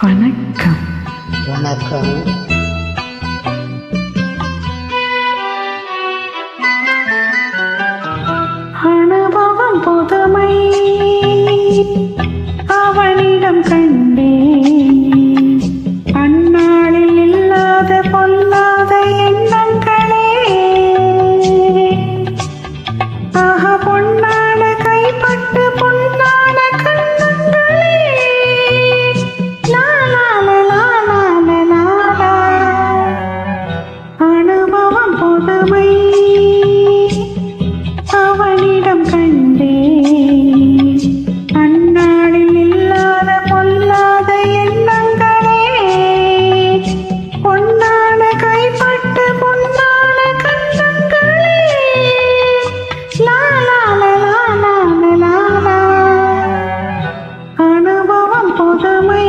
வணக்கம். வணக்கம். அனுபவம் புதுமை அவனிடம் கண்டேன். அந்நாளில் இல்லாத பொல்லாத எண்ணங்களே பொன்னான கைப்பட்டு பொன்னான கண்ணங்களே அனுபவம் புதுமை அவனிடம் கண்டேன். அந்நாளில் இல்லாத பொல்லாத எண்ணங்களே பொன்னான கைப்பட்டு பொன்னான கண்ணங்களே அனுபவம் புதுமை.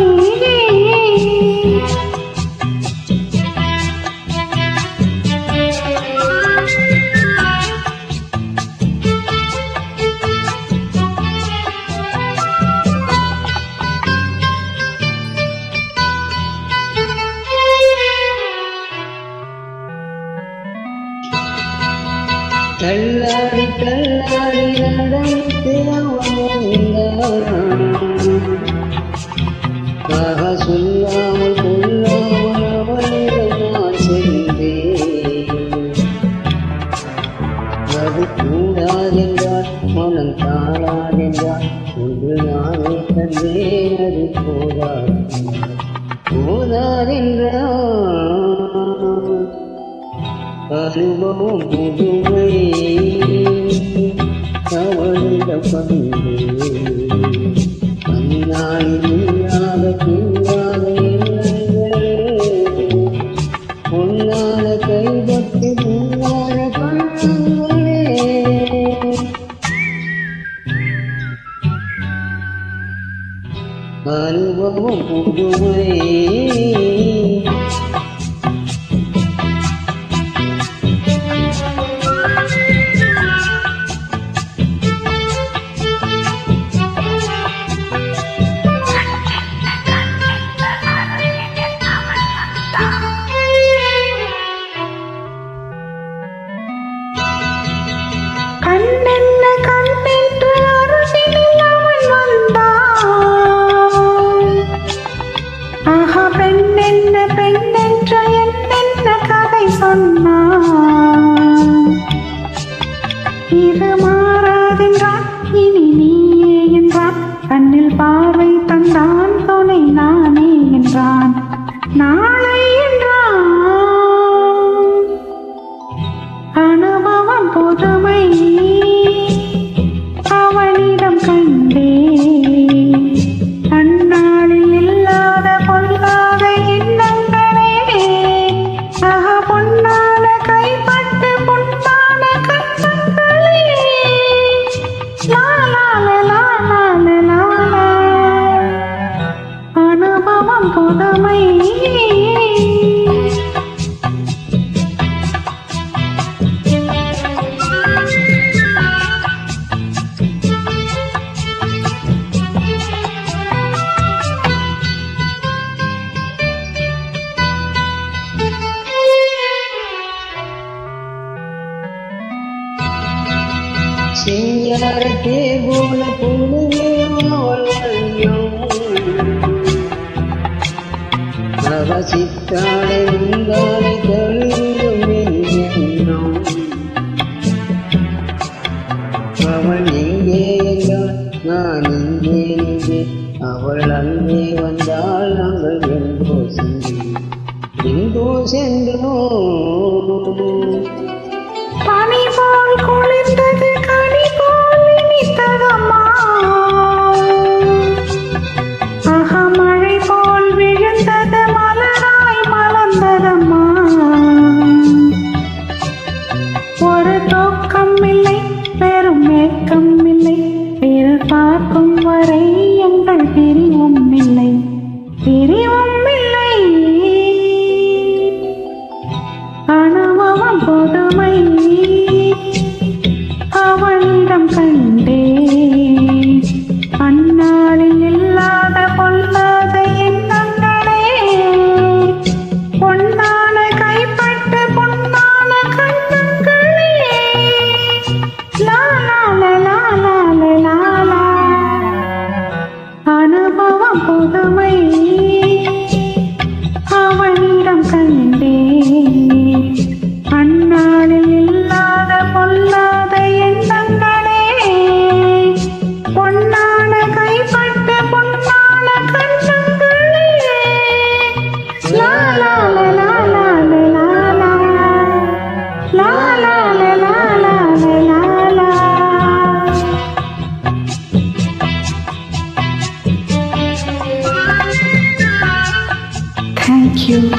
தள்ளாடி தள்ளாடி சொல்லாமல் கொள்ளாமல் அவனிடம் நான் சென்றேன். அது கூடாதென்றால் மனம் தாளாதென்றால் ஒன்று நானே தந்தேன். அது போதாதென்றால் அனுபவம் புதுமை அவனிடம் கண்டேன். அந்நாளில் இல்லாத பின்னாத எண்ணங்களே பொன்னான கைப்பட்டு பொன்னான கண்ணங்களே அனுபவம் புதுமை. கண்ணென்ன கண்ணென்று அருகில் அவன் வந்தான். பெண்ணென்ன பெண்ணென்ற என்னென்ன கதை சொன்னான். இது மாறாதென்றான் இனி நீயே என்றான். கண்ணில் பார்வை தந்தான் துணை நானே என்றான். நாளை என்றான். அனுபவம் புதுமை அவனிடம் கண்டேன். அந்நாளில் இல்லாத பொல்லாத எண்ணங்களே பொன்னான கைப்பட்டு பொன்னான கண்ணங்களே அனுபவம் புதுமை. சிங்காரத்தே போல பொழுதே அவசித்தாளை உங்காலை தழுவிடும் எண்ணம். அவள் எங்கே என்றால் நான் இங்கே நின்றே. அவள் அங்கே வந்தால் நாங்கள் எங்கோ சென்றோம். பனி போல் குளிர்ந்தது கனி போல் இனித்ததம்மா. மழை போல் விழுந்தது மலராய் மலர்ந்ததம்மா. ஒரு தூக்கம் இல்லை பெரும் ஏக்கம் இல்லை. பிற பார்க்கும் வரை எங்கள் பிரிவும் இல்லை பிரிவும் இல்லை. அனுபவம் புதுமை. you